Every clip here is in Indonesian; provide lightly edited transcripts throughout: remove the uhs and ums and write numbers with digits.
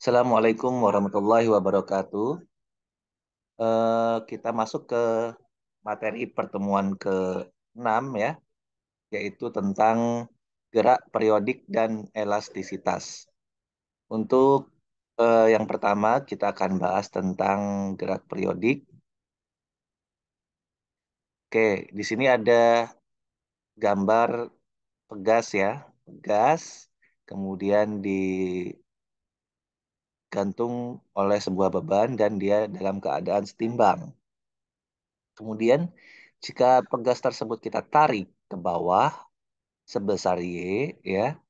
Assalamualaikum warahmatullahi wabarakatuh. Kita masuk ke materi pertemuan ke-6 ya, yaitu tentang gerak periodik dan elastisitas. Untuk yang pertama kita akan bahas tentang gerak periodik. Oke, di sini ada gambar pegas ya, pegas, kemudian digantung oleh sebuah beban dan dia dalam keadaan setimbang. Kemudian, jika pegas tersebut kita tarik ke bawah sebesar Y, ya,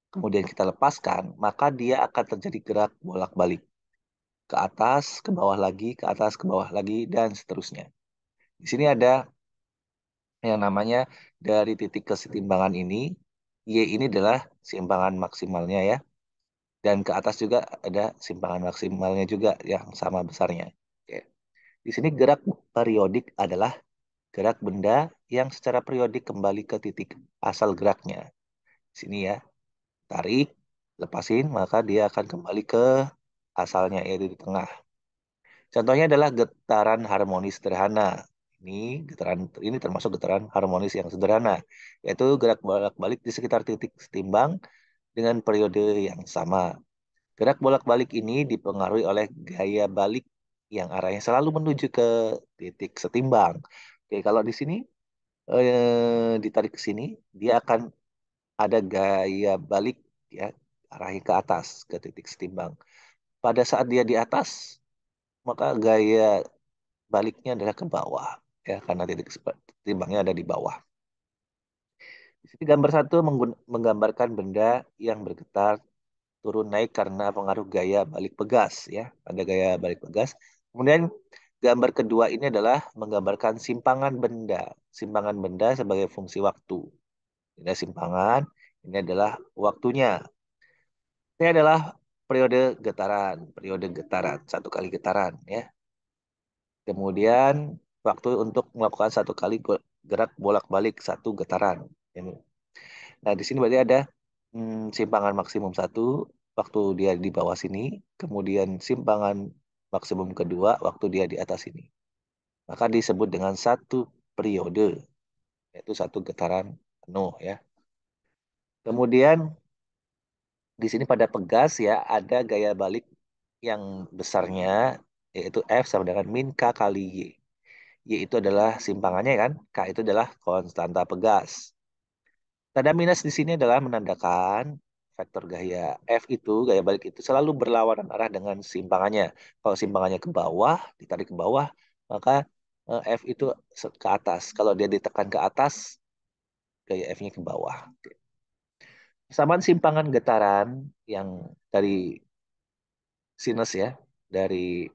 kemudian kita lepaskan, maka dia akan terjadi gerak bolak-balik ke atas, ke bawah lagi, ke atas, ke bawah lagi, dan seterusnya. Di sini ada yang namanya dari titik kesetimbangan ini, Y ini adalah simpangan maksimalnya ya, dan ke atas juga ada simpangan maksimalnya juga yang sama besarnya. Oke. Di sini gerak periodik adalah gerak benda yang secara periodik kembali ke titik asal geraknya. Sini ya, tarik, lepasin, maka dia akan kembali ke asalnya, yaitu di tengah. Contohnya adalah getaran harmonis sederhana. Ini termasuk getaran harmonis yang sederhana, yaitu gerak bolak-balik di sekitar titik setimbang dengan periode yang sama. Gerak bolak-balik ini dipengaruhi oleh gaya balik yang arahnya selalu menuju ke titik setimbang. Oke, kalau di sini ditarik ke sini, dia akan ada gaya balik ya, arahnya ke atas ke titik setimbang. Pada saat dia di atas, maka gaya baliknya adalah ke bawah ya, karena titik setimbangnya ada di bawah. Di sini gambar satu menggambarkan benda yang bergetar turun naik karena pengaruh gaya balik pegas ya, ada gaya balik pegas. Kemudian gambar kedua ini adalah menggambarkan simpangan benda. Simpangan benda sebagai fungsi waktu. Ini simpangan, ini adalah waktunya. Ini adalah periode getaran, satu kali getaran ya. Kemudian waktu untuk melakukan satu kali gerak bolak-balik satu getaran. Ini. Nah, di sini berarti ada simpangan maksimum satu waktu dia di bawah sini, kemudian simpangan maksimum kedua waktu dia di atas sini. Maka disebut dengan satu periode, yaitu satu getaran penuh ya. Kemudian di sini pada pegas ya ada gaya balik yang besarnya yaitu F sama dengan min K kali Y. Y itu adalah simpangannya kan, K itu adalah konstanta pegas. Tanda minus di sini adalah menandakan vektor gaya F itu, gaya balik itu selalu berlawanan arah dengan simpangannya. Kalau simpangannya ke bawah, ditarik ke bawah, maka F itu ke atas. Kalau dia ditekan ke atas, gaya F-nya ke bawah. Persamaan simpangan getaran yang dari sinus ya, dari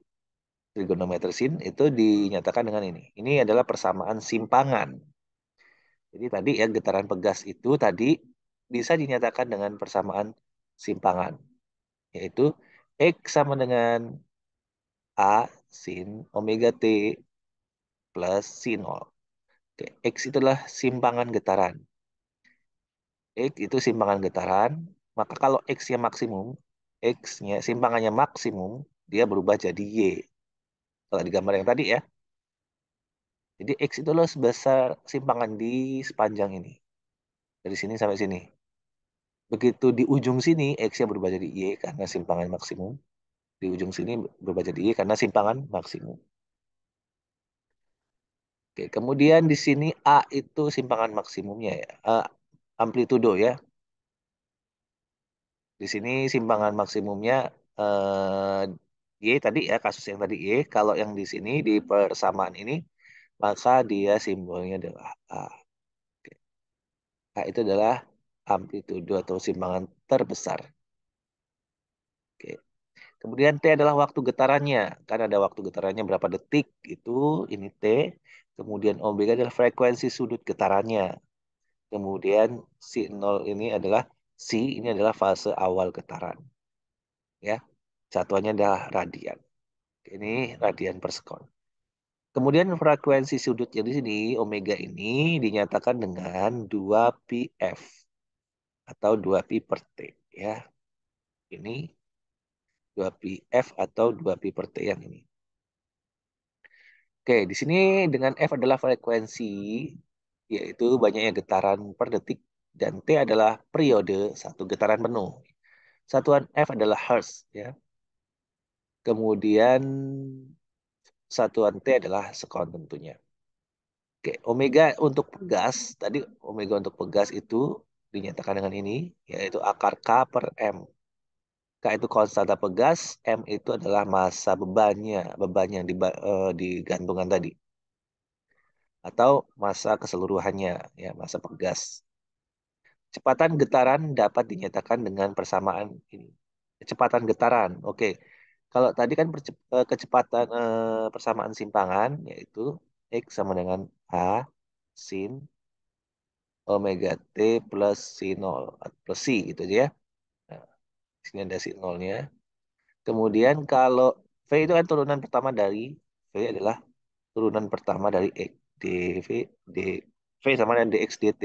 trigonometri sin itu dinyatakan dengan ini. Ini adalah persamaan simpangan. Jadi tadi ya getaran pegas itu tadi bisa dinyatakan dengan persamaan simpangan, yaitu X sama dengan A sin omega T plus sin O. Oke, X itulah simpangan getaran. X itu simpangan getaran, maka kalau X-nya maksimum, X-nya simpangannya maksimum, dia berubah jadi Y. Kalau di gambar yang tadi ya. Jadi X itu loh sebesar simpangan di sepanjang ini. Dari sini sampai sini. Begitu di ujung sini, X-nya berubah jadi Y karena simpangan maksimum. Di ujung sini berubah jadi Y karena simpangan maksimum. Oke, kemudian di sini A itu simpangan maksimumnya ya. Amplitudo ya. Di sini simpangan maksimumnya eh, Y tadi ya, kasus yang tadi Y. Kalau yang di sini, di persamaan ini, maka dia simbolnya adalah A. Oke. A itu adalah amplitudo atau simpangan terbesar. Oke. Kemudian T adalah waktu getarannya. Kan ada waktu getarannya berapa detik, itu ini T. Kemudian omega adalah frekuensi sudut getarannya. Kemudian si nol ini adalah ini adalah fase awal getaran. Ya, satuannya adalah radian. Ini radian per sekon. Kemudian frekuensi sudutnya di sini, omega ini dinyatakan dengan 2πf atau 2π per T. Ya, ini 2pi F atau 2pi per T yang ini. Oke, di sini dengan F adalah frekuensi, yaitu banyaknya getaran per detik, dan T adalah periode satu getaran penuh. Satuan F adalah Hertz, ya. Kemudian satuan T adalah sekon tentunya. Oke, omega untuk pegas, tadi omega untuk pegas itu dinyatakan dengan ini, yaitu akar K per M. K itu konstanta pegas, M itu adalah massa bebannya, beban yang di gantungan tadi. Atau massa keseluruhannya, ya massa pegas. Kecepatan getaran dapat dinyatakan dengan persamaan ini. Kecepatan getaran, oke. Kalau tadi kan kecepatan persamaan simpangan, yaitu X sama dengan A sin omega T plus si nol plus si gitu aja ya. Nah, di sini ada si nolnya. Kemudian kalau V itu kan turunan pertama dari V adalah turunan pertama dari X. dV d V sama dengan dx dt.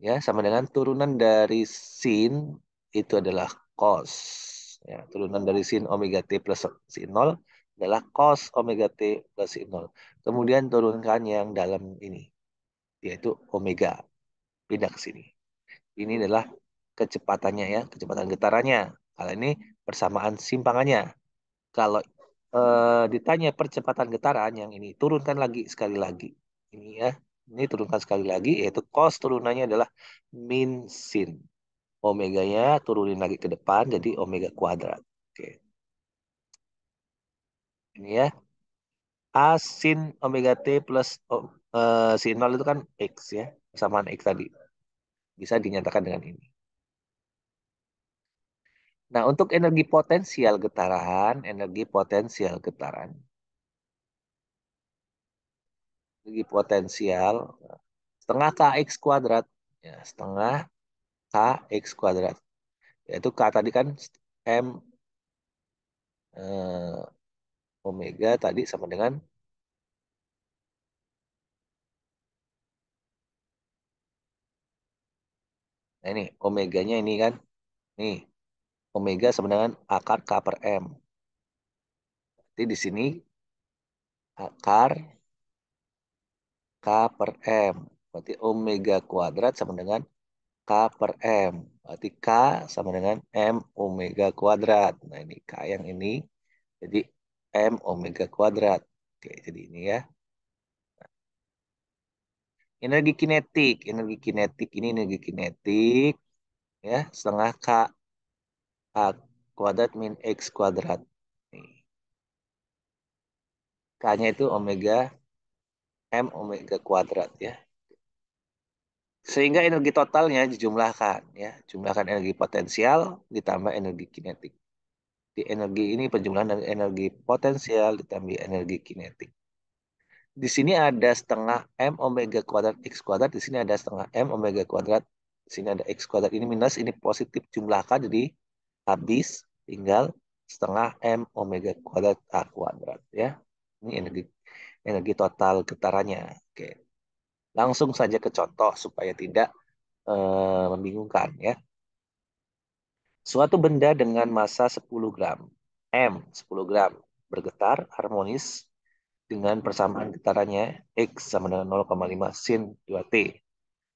Ya, sama dengan turunan dari sin itu adalah cos. Ya, turunan dari sin omega T plus sin nol adalah cos omega T plus sin nol. Kemudian turunkan yang dalam ini, yaitu omega. Pindah ke sini. Ini adalah kecepatannya ya, kecepatan getarannya. Kalau ini persamaan simpangannya. Kalau ditanya percepatan getaran yang ini, turunkan lagi sekali lagi. Ini ya, ini turunkan sekali lagi, yaitu cos turunannya adalah min sin. Omeganya turunin lagi ke depan, jadi omega kuadrat. Oke, ini ya. A sin omega T plus sin 0 itu kan X ya, persamaan X tadi. Bisa dinyatakan dengan ini. Nah, untuk energi potensial getaran, energi potensial setengah kx kuadrat, ya, setengah kx kuadrat. Yaitu k tadi kan m eh, omega tadi sama dengan, nah ini omeganya ini kan, nih omega sama dengan akar k per m. Jadi di sini akar k per m. Berarti omega kuadrat sama dengan K per M. Berarti K sama dengan M omega kuadrat. Nah, ini K yang ini. Jadi M omega kuadrat. Oke, jadi ini ya. Energi kinetik. Energi kinetik ini energi kinetik. Ya, setengah K A kuadrat min X kuadrat. Nih. K-nya itu omega M omega kuadrat ya. Sehingga energi totalnya dijumlahkan ya. Jumlahkan energi potensial ditambah energi kinetik. Di energi ini penjumlahan dari energi potensial ditambah energi kinetik. Di sini ada setengah M omega kuadrat X kuadrat. Di sini ada setengah M omega kuadrat. Di sini ada X kuadrat. Ini minus, ini positif. Jumlahkan jadi habis tinggal setengah M omega kuadrat A kuadrat. Ya, ini energi energi total getarannya. Oke, langsung saja ke contoh supaya tidak membingungkan ya. Suatu benda dengan massa 10 gram, M 10 gram, bergetar harmonis dengan persamaan getarannya X sama dengan 0,5 sin 2T.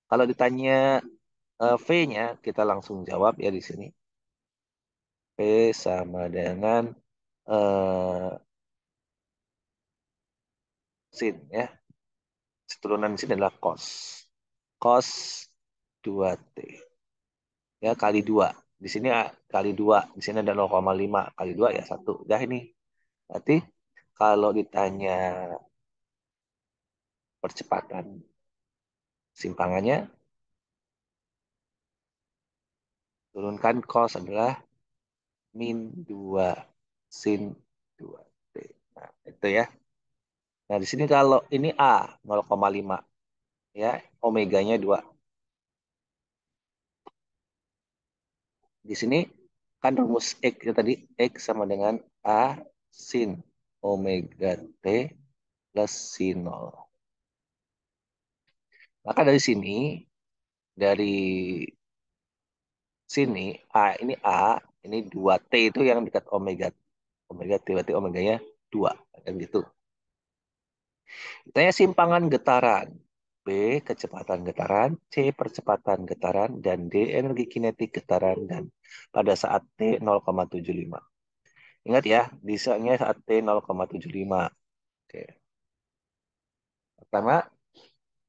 Kalau ditanya V-nya, kita langsung jawab ya di sini. V sama dengan eh, sin ya. Turunan sin adalah cos. Cos 2T. Ya, kali 2. Di sini kali 2. Di sini ada 0,5. Kali 2 ya 1. Udah ini. Berarti kalau ditanya percepatan simpangannya, turunkan cos adalah min 2 sin 2T. Nah, itu ya. Nah, di sini kalau ini A 0,5 ya, omeganya 2. Di sini kan rumus X ya tadi, X sama dengan A sin omega T plus sin 0. Maka dari sini, dari sini A ini A, Ini 2T itu yang dekat omega. Omega T berarti omeganya 2. Kan gitu. Tanya simpangan getaran. B. Kecepatan getaran. C. Percepatan getaran. Dan D. Energi kinetik getaran. Dan pada saat T 0,75. Ingat ya, desainnya saat T 0,75. Oke. Pertama,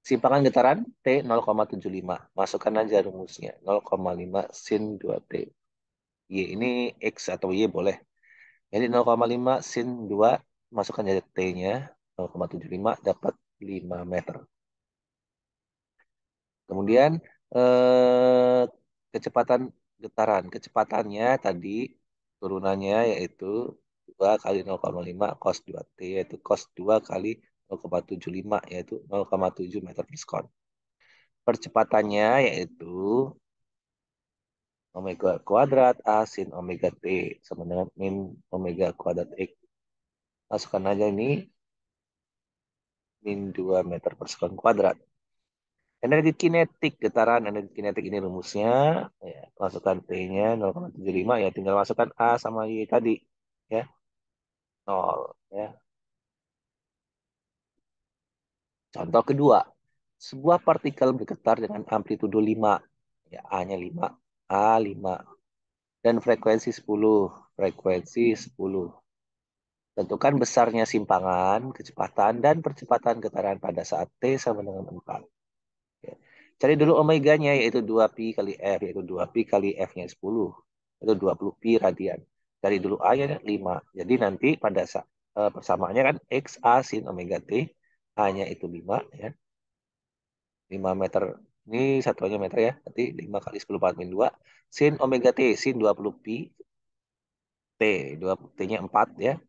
simpangan getaran T 0,75. Masukkan aja rumusnya. 0,5 sin 2T. Y ini X atau Y boleh. Jadi 0,5 sin 2, masukkan aja T-nya. 0,75 dapat 5 meter. Kemudian eh, kecepatan getaran. Kecepatannya tadi turunannya yaitu 2 kali 0,5 cos 2T, yaitu cos 2 kali 0,75 yaitu 0,7 meter per sekon. Percepatannya yaitu omega kuadrat A sin omega T sama dengan min omega kuadrat X. Masukkan aja ini min 2 meter per sekon kuadrat. Energi kinetik getaran, energi kinetik ini rumusnya, ya, masukkan T-nya 0,75, ya tinggal masukkan A sama Y tadi, ya, 0, ya. Contoh kedua, sebuah partikel bergetar dengan amplitudo 5, ya A-nya 5, A 5, dan frekuensi 10, frekuensi 10. Tentukan besarnya simpangan, kecepatan, dan percepatan getaran pada saat T sama dengan 4. Ya. Cari dulu omeganya, yaitu 2pi kali F, yaitu 2pi kali F-nya 10. Itu 20 pi radian. Cari dulu A-nya 5. Jadi nanti pada persamaannya kan X A sin omega T. A-nya itu 5. Ya. 5 meter. Ini satuannya meter ya. Nanti 5 kali 10 per min 2. Sin omega T. Sin 20 pi. T. 2, T-nya 4 ya.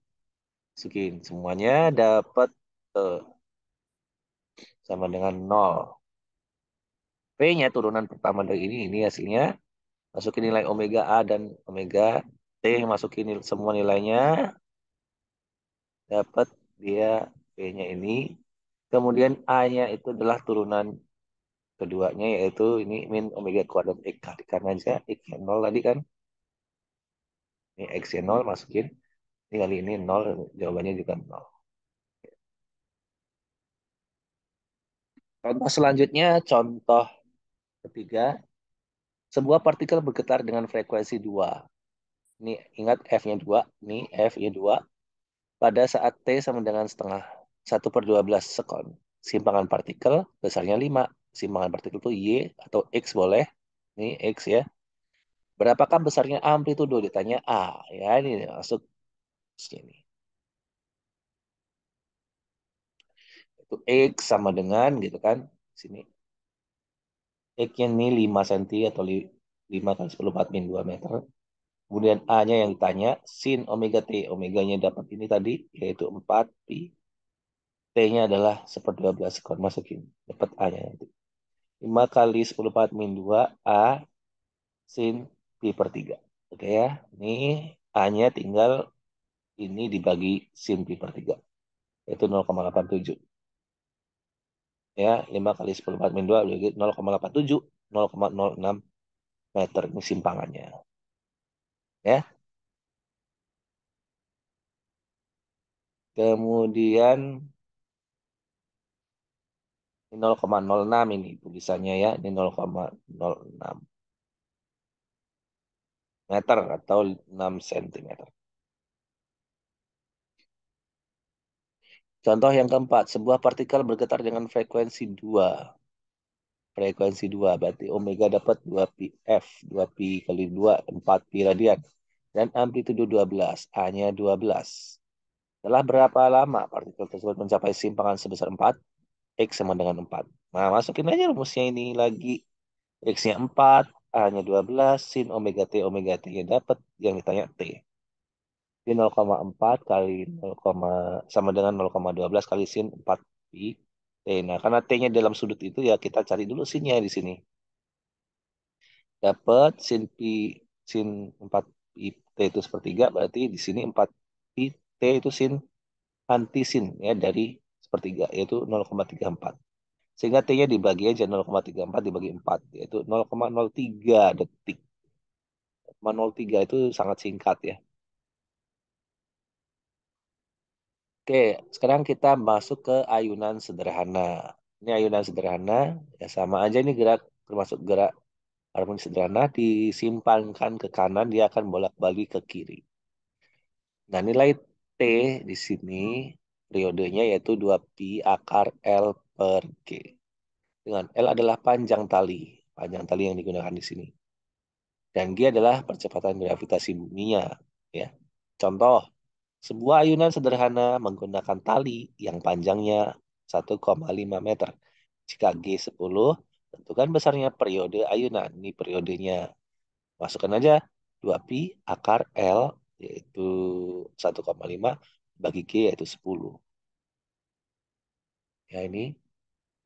Masukin. Semuanya dapat sama dengan 0. P-nya turunan pertama dari ini hasilnya. Masukin nilai omega A dan omega T, masukin semua nilainya, dapat dia P-nya ini. Kemudian A-nya itu adalah turunan keduanya, yaitu ini min omega kuadrat X. Kalikan aja, X-nya 0 tadi kan. Ini X-nya 0, masukin. Ini kali ini 0, jawabannya juga 0. Contoh selanjutnya, contoh ketiga. Sebuah partikel bergetar dengan frekuensi 2. Ini ingat F-nya 2. Ini F-nya 2. Pada saat T sama dengan setengah 1/12 sekon. Simpangan partikel besarnya 5. Simpangan partikel itu Y atau X boleh. Ini X ya. Berapakah besarnya amplitudo? Ditanya A. Ya ini masuk sini. Itu X sama dengan gitu kan. Sini. X-nya ini 5 cm atau 5 kali 10 4 min 2 meter. Kemudian A-nya yang ditanya sin omega T. Omeganya dapat ini tadi yaitu 4 pi. T-nya adalah 1/12 sekon. Masukin. Dapat A-nya nanti. 5 kali 10 per min 2 A sin pi per 3. Oke ya. Ini A-nya tinggal ini dibagi sin pi per 3. Yaitu 0,87. Ya, 5 kali 10 per min 2 bagi 0,87. 0,06 meter ini simpangannya. Ya. Kemudian 0,06 ini tulisannya ya. Ini 0,06 meter atau 6 cm. Contoh yang keempat, sebuah partikel bergetar dengan frekuensi 2. Frekuensi 2 berarti omega dapat 2 pi F, 2 pi kali 2, 4 pi radian. Dan amplitudo 12, A-nya 12. Setelah berapa lama partikel tersebut mencapai simpangan sebesar 4, X sama dengan 4. Nah, masukin aja rumusnya ini lagi. X-nya 4, A-nya 12, sin omega T, omega T-nya dapat, yang ditanya T. Di 0,4 kali 0, sama dengan 0,12 kali sin 4 pi T. Nah, karena T-nya dalam sudut itu ya kita cari dulu sinnya di sini. Dapat sin pi sin 4 pi T itu sepertiga, berarti di sini 4 pi T itu sin anti sin ya dari sepertiga yaitu 0,34. Sehingga T-nya dibagi aja 0,34 dibagi 4 yaitu 0,03 detik. 0,03 itu sangat singkat ya. Oke, sekarang kita masuk ke ayunan sederhana. Ini ayunan sederhana, ya sama aja ini gerak, termasuk gerak harmoni sederhana, disimpankan ke kanan, dia akan bolak-balik ke kiri. Nah, nilai T di sini periodenya yaitu 2pi akar L per G. Dengan L adalah panjang tali yang digunakan di sini. Dan G adalah percepatan gravitasi buminya. Ya. Contoh, sebuah ayunan sederhana menggunakan tali yang panjangnya 1,5 meter. Jika G 10, tentukan besarnya periode ayunan. Ini periodenya. Masukkan aja 2pi akar L yaitu 1,5 bagi G yaitu 10. Ya ini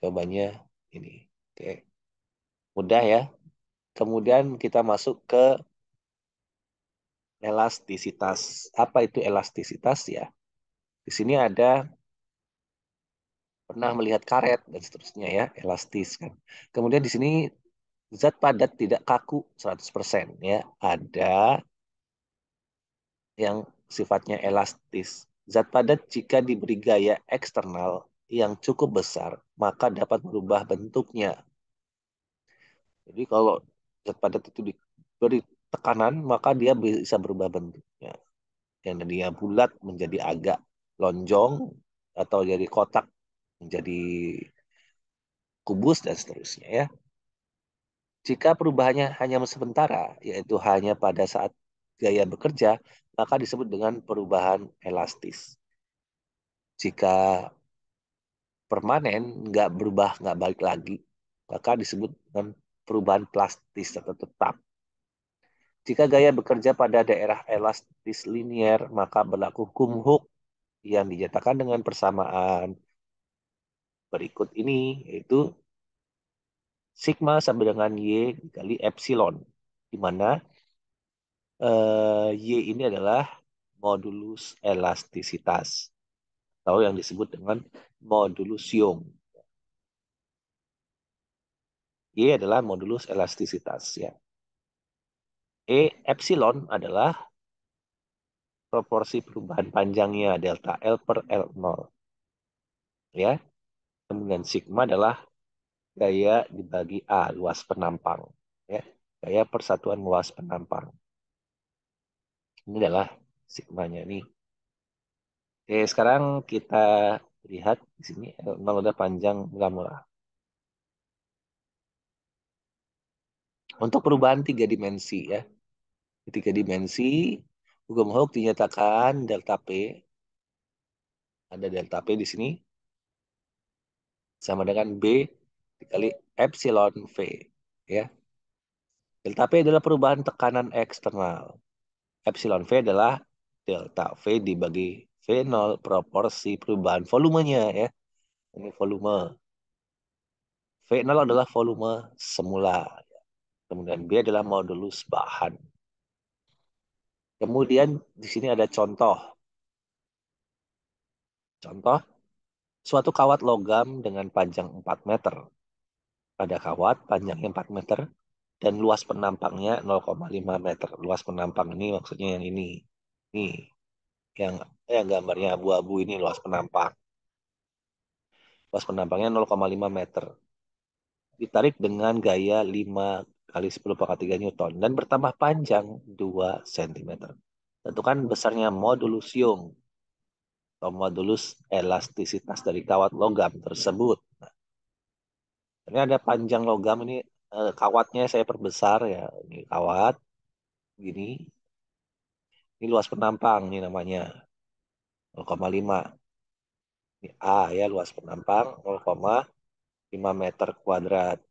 jawabannya ini. Oke, mudah ya. Kemudian kita masuk ke elastisitas. Apa itu elastisitas ya? Di sini ada pernah melihat karet dan seterusnya ya, elastis kan. Kemudian di sini zat padat tidak kaku 100% ya. Ada yang sifatnya elastis. Zat padat jika diberi gaya eksternal yang cukup besar, maka dapat berubah bentuknya. Jadi kalau zat padat itu diberi tekanan, maka dia bisa berubah bentuknya. Yang dia bulat menjadi agak lonjong, atau jadi kotak menjadi kubus, dan seterusnya ya. Jika perubahannya hanya sementara, yaitu hanya pada saat gaya bekerja, maka disebut dengan perubahan elastis. Jika permanen, nggak berubah, nggak balik lagi, maka disebut dengan perubahan plastis atau tetap. Jika gaya bekerja pada daerah elastis linier, maka berlaku hukum Hooke yang dinyatakan dengan persamaan berikut ini, yaitu sigma sama dengan Y dikali epsilon, di mana Y ini adalah modulus elastisitas, atau yang disebut dengan modulus Young. Y adalah modulus elastisitas ya. Epsilon adalah proporsi perubahan panjangnya delta L per L0 ya. Kemudian sigma adalah gaya dibagi A, luas penampang ya. Gaya persatuan luas penampang. Ini adalah sigmanya nih. Oke, sekarang kita lihat di sini L0 udah panjang mula-mula. Untuk perubahan tiga dimensi ya. Di tiga dimensi, hukum Hooke dinyatakan delta P, ada delta P di sini, sama dengan B dikali epsilon V. Ya. Delta P adalah perubahan tekanan eksternal. Epsilon V adalah delta V dibagi V0 proporsi perubahan volumenya. Ya. Ini volume. V0 adalah volume semula. Kemudian B adalah modulus bahan. Kemudian di sini ada contoh. Contoh, suatu kawat logam dengan panjang 4 meter. Pada kawat panjangnya 4 meter dan luas penampangnya 0,5 meter. Luas penampang ini maksudnya yang ini. Ini yang gambarnya abu-abu, ini luas penampang. Luas penampangnya 0,5 meter. Ditarik dengan gaya 5 kali 10 pangkat 3 Newton dan bertambah panjang 2 cm. Tentukan besarnya modulus Young atau modulus elastisitas dari kawat logam tersebut. Nah, ini ada panjang logam ini, kawatnya saya perbesar ya. Ini kawat gini. Ini luas penampang ini namanya 0,5. Ini A ya, luas penampang 0,5 meter kuadrat.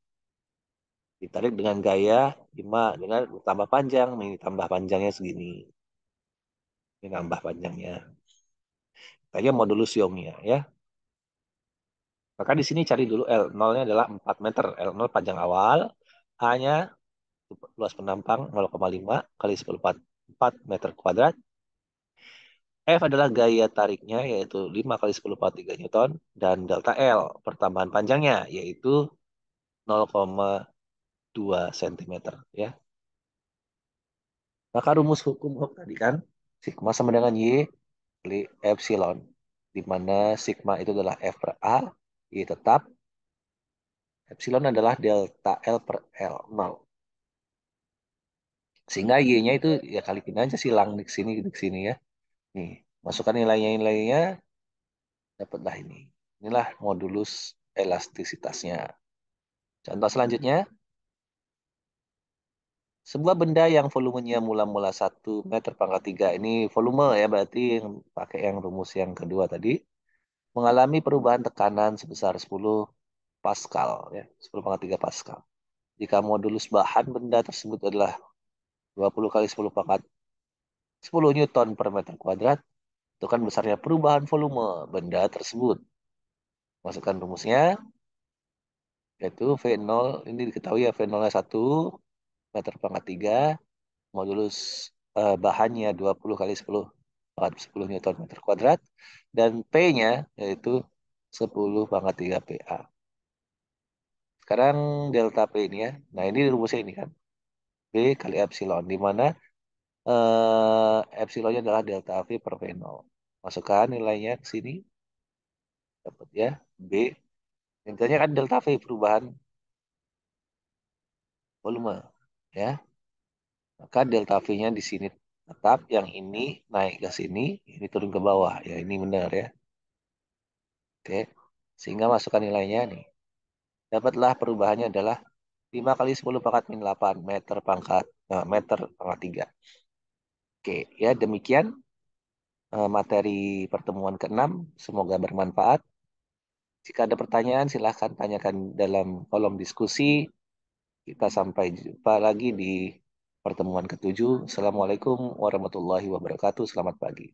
Ditarik dengan gaya 5 dengan tambah panjang. Ini tambah panjangnya segini. Ini nambah panjangnya. Tanya modulus Youngnya ya. Maka di sini cari dulu L0-nya adalah 4 meter. L0 panjang awal. A-nya luas penampang 0,5 kali 10 4 meter kuadrat. F adalah gaya tariknya yaitu 5 kali 10 pangkat 3 Newton. Dan delta L pertambahan panjangnya yaitu 0,2 cm ya. Maka rumus hukum Hooke tadi kan, sigma sama dengan Y kali epsilon, di mana sigma itu adalah F per A, Y tetap, epsilon adalah delta L per L, 0. Sehingga Y-nya itu ya kalikin aja silang di sini ya. Nih, masukkan nilainya, dapatlah ini. Inilah modulus elastisitasnya. Contoh selanjutnya, sebuah benda yang volumenya mula-mula 1 meter pangkat 3, ini volume ya, berarti yang pakai yang rumus yang kedua tadi, mengalami perubahan tekanan sebesar 10 Pascal, ya, 10 pangkat 3 Pascal. Jika modulus bahan benda tersebut adalah 20 kali 10 pangkat 10 Newton per meter kuadrat, itu kan besarnya perubahan volume benda tersebut. Masukkan rumusnya, yaitu V0, ini diketahui ya, V0-nya 1 meter pangkat 3, modulus bahannya 20 kali 10 pangkat 10 Newton meter kuadrat, dan P-nya yaitu 10 pangkat 3 PA. Sekarang delta P ini ya. Nah, ini rumusnya ini kan. B kali epsilon, di mana epsilonnya adalah delta V per V0. Masukkan nilainya ke sini, dapat ya B. Intinya kan delta V perubahan volume, ya. Maka delta V-nya di sini tetap, yang ini naik ke sini, ini turun ke bawah. Ya, ini benar ya. Oke. Sehingga masukkan nilainya nih. Dapatlah perubahannya adalah 5 kali 10 pangkat min 8 meter pangkat 3. Oke, ya demikian materi pertemuan ke-6. Semoga bermanfaat. Jika ada pertanyaan, silahkan tanyakan dalam kolom diskusi. Kita sampai jumpa lagi di pertemuan ke-7. Assalamualaikum warahmatullahi wabarakatuh. Selamat pagi.